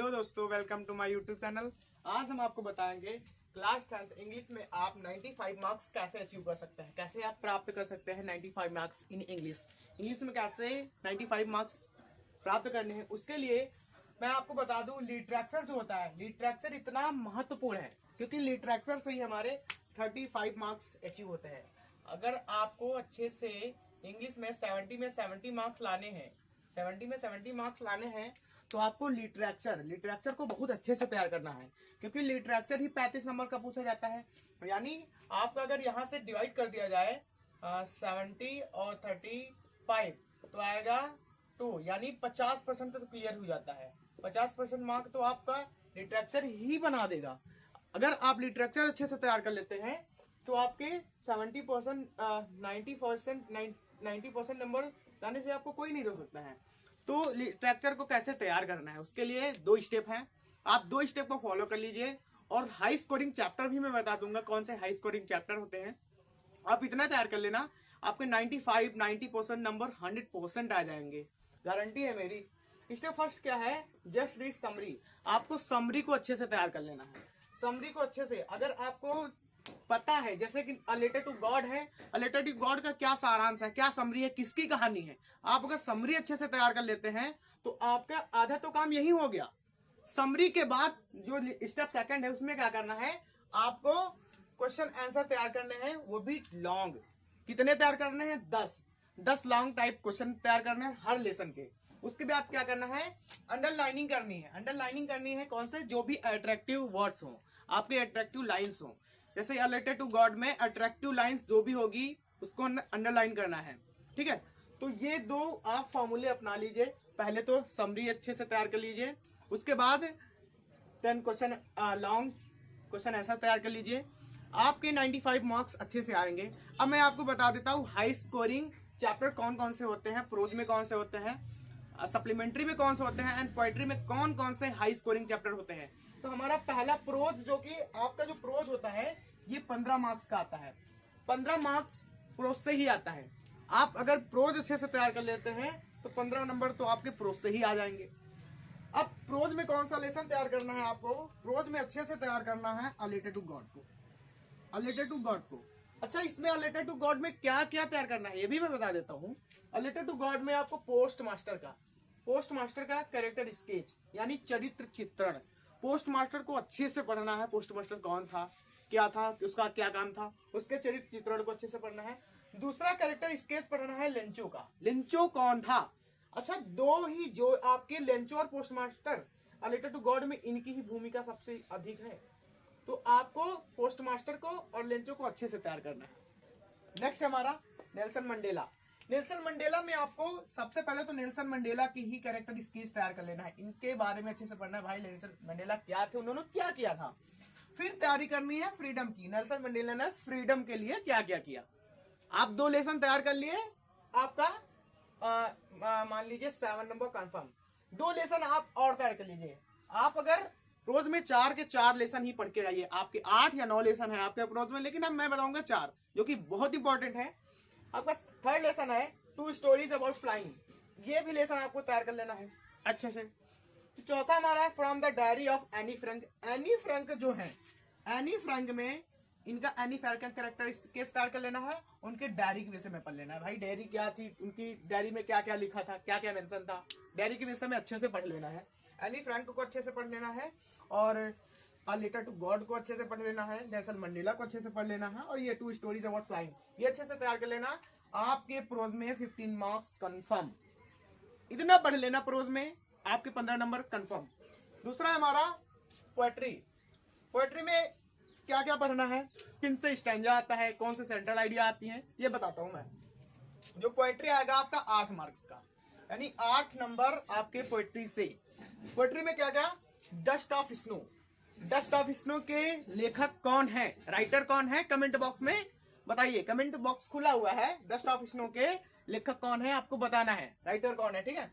Hello दोस्तों, welcome to my YouTube channel. आज हम आपको बताएंगे क्लास 10th इंग्लिश में आप 95 मार्क्स कैसे अचीव कर सकते हैं, कैसे आप प्राप्त कर सकते हैं 95 मार्क्स इन इंग्लिश। इंग्लिश में कैसे 95 मार्क्स प्राप्त करने हैं, उसके लिए मैं आपको बता दूं लिटरेचर जो होता है, लिटरेचर इतना महत्वपूर्ण है क्योंकि लिटरेचर से ही हमारे 35 मार्क्स अचीव होते हैं। अगर आपको अच्छे से इंग्लिश में 70 मार्क्स लाने हैं, 70 मार्क्स लाने हैं तो आपको लिटरेचर को बहुत अच्छे से तैयार करना है क्योंकि लिटरेचर ही 35 नंबर का पूछा जाता है। यानी आपका अगर यहाँ से डिवाइड कर दिया जाए 70 और 35 तो आएगा 2, यानी 50% तो क्लियर हो जाता है। 50% मार्क तो आपका लिटरेचर ही बना देगा। अगर आप लिटरेचर अच्छे से तैयार कर लेते हैं तो आपके 70% 90% नंबर लाने से आपको कोई नहीं रोक सकता है। तो लिटरेचर को कैसे तैयार करना है, उसके लिए 2 स्टेप हैं। आप 2 स्टेप को फॉलो कर लीजिए और हाई स्कोरिंग चैप्टर भी मैं बता दूंगा कौन से हाई स्कोरिंग चैप्टर होते हैं। आप इतना तैयार कर लेना, आपके 90% नंबर 100% आ जाएंगे, गारंटी है मेरी। स्टेप फर्स्ट क्या है, जस्ट रीड समरी। आपको समरी को अच्छे से तैयार कर लेना है। समरी को अच्छे से अगर आपको पता है, जैसे कि अ लेटर टू गॉड है, अ लेटर टू गॉड का क्या सारांश है, क्या समरी है, किसकी कहानी है, आप अगर समरी अच्छे से तैयार कर लेते हैं तो आपका आधा तो काम यही हो गया। समरी के बाद जो स्टेप सेकंड है उसमें क्या करना है, आपको क्वेश्चन आंसर तैयार करने हैं, वो भी लॉन्ग। कितने तैयार करने हैं, 10 लॉन्ग टाइप क्वेश्चन तैयार करने हैं हर लेसन के। उसके बाद क्या करना है, अंडरलाइनिंग करनी है। अंडरलाइनिंग करनी है कौन से, जो भी अट्रैक्टिव वर्ड्स हो, आपके अट्रैक्टिव लाइन्स हो। जैसे अ लेटर टू गॉड में अट्रैक्टिव लाइंस जो भी होगी उसको अंडरलाइन करना है, ठीक है। तो ये 2 आप फॉर्मूले अपना लीजिए। पहले तो समरी अच्छे से तैयार कर लीजिए, उसके बाद 10 क्वेश्चन लॉन्ग क्वेश्चन ऐसा तैयार कर लीजिए, आपके 95 मार्क्स अच्छे से आएंगे। अब मैं आपको बता देता हूँ हाई स्कोरिंग चैप्टर कौन कौन से होते हैं, प्रोज में कौन से होते हैं, सप्लीमेंट्री में कौन से होते हैं, एंड पोएट्री में कौन कौन से हाई स्कोरिंग चैप्टर होते हैं। तो हमारा पहला प्रोज, जो कि आपका जो प्रोज होता है ये 15 मार्क्स का आता है। 15 मार्क्स प्रोज से ही आता है। आप अगर प्रोज अच्छे से तैयार कर लेते हैं तो 15 नंबर तो आपके प्रोज से ही आ जाएंगे। अब प्रोज में कौन सा लेसन तैयार करना है आपको, प्रोज में अच्छे से तैयार करना है अ लेटर टू गॉड को, अ लेटर टू गॉड को। अच्छा, इसमें अ लेटर टू गॉड में क्या क्या तैयार करना है ये भी मैं बता देता हूँ। अ लेटर टू गॉड में आपको पोस्ट मास्टर का कैरेक्टर स्केच यानी चरित्र चित्रण, पोस्ट मास्टर को अच्छे से पढ़ना है। पोस्ट मास्टर कौन था, क्या था, उसका क्या काम था, उसके चरित्र चित्रण को अच्छे से पढ़ना है। दूसरा कैरेक्टर स्केच पढ़ना है लेंचो का, लेंचो कौन था। अच्छा, 2 ही जो आपके लेंचो और post master a letter to God में इनकी ही भूमिका सबसे अधिक है, तो आपको पोस्ट मास्टर को और लेंचो को अच्छे से तैयार करना है। नेक्स्ट हमारा नेल्सन मंडेला। नेल्सन मंडेला में आपको सबसे पहले तो नेल्सन मंडेला की ही कैरेक्टर स्केच तैयार कर लेना है, इनके बारे में अच्छे से पढ़ना है। भाई नेल्सन मंडेला क्या थे, उन्होंने क्या किया था। फिर तैयारी करनी है फ्रीडम की, नेल्सन मंडेला ने फ्रीडम के लिए क्या क्या किया। आप 2 लेसन तैयार कर लिए, आपका मान लीजिए 7 नंबर कंफर्म। 2 लेसन आप और तैयार कर लीजिए। आप अगर रोज में 4 के 4 लेसन ही पढ़ के जाइए, आपके 8 या 9 लेसन है आपके रोज में, लेकिन अब मैं बताऊंगा 4 जो कि बहुत इंपॉर्टेंट है। आपका 3rd लेसन है 2 स्टोरीज अबाउट फ्लाइंग, ये भी लेसन आपको तैयार कर लेना है अच्छे से। तो चौथा हमारा है from the diary of Anne Frank. Anne Frank जो है, एनी फ्रैंक में इनका एनी फ्रैंक का कैरेक्टर केस तैयार कर लेना है, उनके डायरी के विषय में पढ़ लेना है। भाई डायरी क्या थी, उनकी डायरी में क्या क्या लिखा था, क्या क्या मेंशन था, डायरी के विषय में अच्छे से पढ़ लेना है। एनी फ्रैंक को अच्छे से पढ़ लेना है और अ लेटर टू गॉड को अच्छे से पढ़ लेना है, नेल्सन मंडेला को अच्छे से पढ़ लेना है, और ये 2 स्टोरीज अबाउट फ्लाइंग ये अच्छे से तैयार कर लेना। आपके प्रोज में 15 मार्क्स कंफर्म, इतना पढ़ लेना प्रोज में, आपके 15 नंबर कंफर्म। दूसरा हमारा पोएट्री में क्या क्या पढ़ना है, किन से स्टैंजा आता है, कौन से सेंट्रल आइडिया आती है, ये बताता हूं मैं। जो पोएट्री आएगा आपका 8 मार्क्स का, यानी 8 नंबर आपके पोएट्री से। पोएट्री में क्या क्या, dust of snow, dust of snow के लेखक कौन है, राइटर कौन है, कमेंट बॉक्स में बताइए। कमेंट बॉक्स खुला हुआ है, डस्ट ऑफ स्नो के लेखक कौन है आपको बताना है, राइटर कौन है, ठीक है।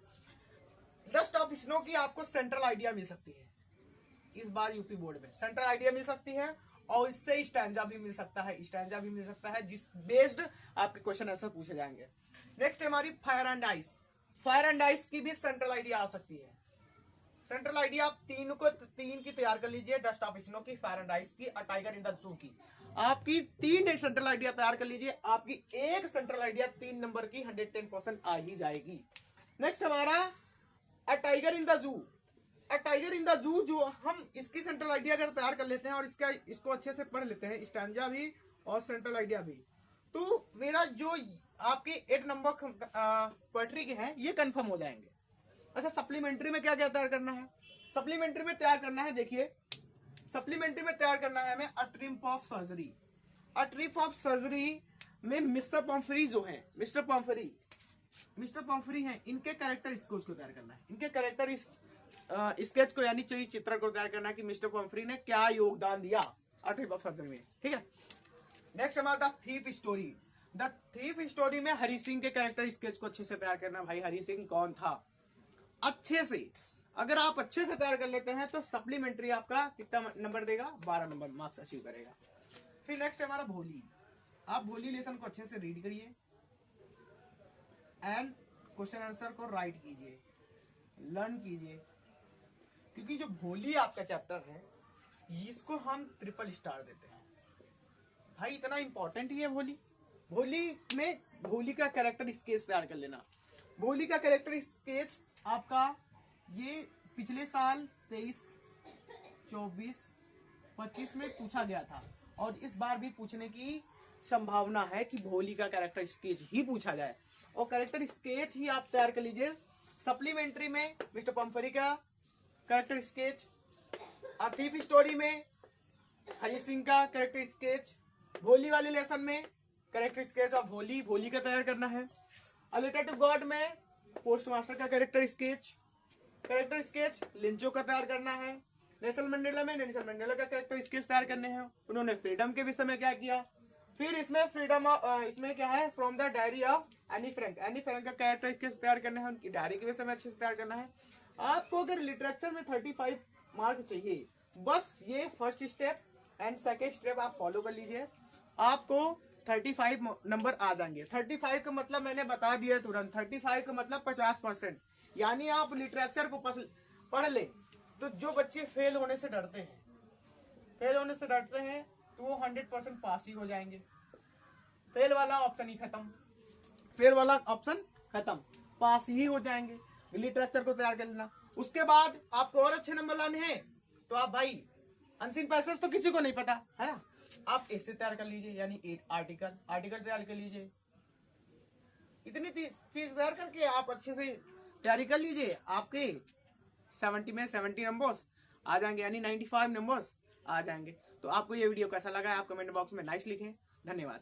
डस्ट ऑफ स्नो की आपको सेंट्रल आइडिया मिल सकती है इस बार यूपी बोर्ड में, सेंट्रल आइडिया मिल सकती है, और इससे स्टैंजा भी मिल सकता है, स्टैंजा भी मिल सकता है, जिस बेस्ड आपके क्वेश्चन आंसर पूछे जाएंगे। नेक्स्ट हमारी fire and ice. Fire and ice की भी सेंट्रल आइडिया आ सकती है। सेंट्रल आइडिया आप तीन की तैयार कर लीजिए, डस्ट ऑफ स्नो की, फ़ारेनहाइट की और टाइगर इन द जू की। आपकी 3 सेंट्रल आइडिया तैयार कर लीजिए, आपकी एक सेंट्रल आइडिया 3 नंबर की 110% आ ही जाएगी। नेक्स्ट हमारा a tiger in the zoo. A tiger in the zoo, जो हम इसकी सेंट्रल आइडिया अगर तैयार कर लेते हैं और इसको अच्छे से पढ़ लेते हैं, स्टैंजा भी और सेंट्रल आइडिया भी, तो मेरा जो आपके 8 नंबर पोएट्री के हैं ये कंफर्म हो जाएंगे। अच्छा, सप्लीमेंट्री में क्या क्या तैयार करना है? सप्लीमेंट्री में तैयार करना है, देखिए सप्लीमेंट्री में तैयार करना है हमें a trip of surgery. A trip of surgery में मिस्टर पॉम्फ्री जो है, मिस्टर पॉम्फ्री हैं, इनके कैरेक्टर स्केच को तैयार करना है। इनके कैरेक्टर स्केच को यानी चित्र को तैयार करना है कि मिस्टर पॉम्फ्री ने क्या योगदान दिया अ ट्रिप ऑफ सर्जरी में। ठीक है, नेक्स्ट हमारा the thief story. The thief story में हरी सिंह के कैरेक्टर स्केच को अच्छे से तैयार करना। भाई हरी सिंह कौन था, अच्छे से अगर आप अच्छे से तैयार कर लेते हैं तो सप्लीमेंट्री आपका कितना नंबर देगा? 12 नंबर मार्क्स अचीव करेगा। फिर नेक्स्ट हमारा भोली। आप भोली लेसन को अच्छे से रीड करिए एंड क्वेश्चन आंसर को राइट कीजिए, लर्न कीजिए, क्योंकि जो भोली आपका चैप्टर है इसको हम ट्रिपल स्टार देते हैं। भाई इतना इंपॉर्टेंट ही है भोली। भोली में भोली का कैरेक्टर स्केच तैयार कर लेना। भोली का कैरेक्टर स्केच आपका ये पिछले साल 23, 24, 25 में पूछा गया था और इस बार भी पूछने की संभावना है कि भोली का कैरेक्टर स्केच ही पूछा जाए, और कैरेक्टर स्केच ही आप तैयार कर लीजिए। सप्लीमेंट्री में मिस्टर पम्फरी का character sketch, a thief story में हरी सिंह का कैरेक्टर स्केच, भोली वाले लेसन में कैरेक्टर स्केच ऑफ भोली का तैयार करना है। अ लेटर टू गॉड में पोस्ट मास्टर का कैरेक्टर स्केच लिंचो का तैयार करना है। नेल्सन मंडेला में नेल्सन मंडेला का कैरेक्टर स्केच तैयार करने हैं। उन्होंने फ्रीडम के विषय में क्या किया। फिर इसमें इसमें क्या है, from the diary of Anne Frank का कैरेक्टर स्केच तैयार करना है, उनकी डायरी के विषय में अच्छे से तैयार करना है। आपको अगर लिटरेचर में 35 मार्क चाहिए, बस ये first step and second step आप फॉलो कर लीजिए, आपको 35 नंबर आ जाएंगे। 35 का मतलब मैंने बता दिया तुरंत, 35 का मतलब 50%। यानी आप लिटरेचर को पढ़ ले तो जो बच्चे फेल होने से डरते हैं तो वो 100% पास ही हो जाएंगे। फेल वाला ऑप्शन खत्म, पास ही हो जाएंगे। लिटरेचर को तैयार कर लेना। उसके बाद आपको और अच्छे नंबर लाने हैं तो आप भाई अनसीन पैसेज तो किसी को नहीं पता है ना, आप ऐसे तैयार कर लीजिए, यानी 8 आर्टिकल तैयार कर लीजिए। इतनी चीज तैयार करके आप अच्छे से तैयारी कर लीजिए, आपके 70 में 70 नंबर्स आ जाएंगे, यानी 95 नंबर्स आ जाएंगे। तो आपको ये वीडियो कैसा लगा है आप कमेंट बॉक्स में नाइस लिखें। धन्यवाद।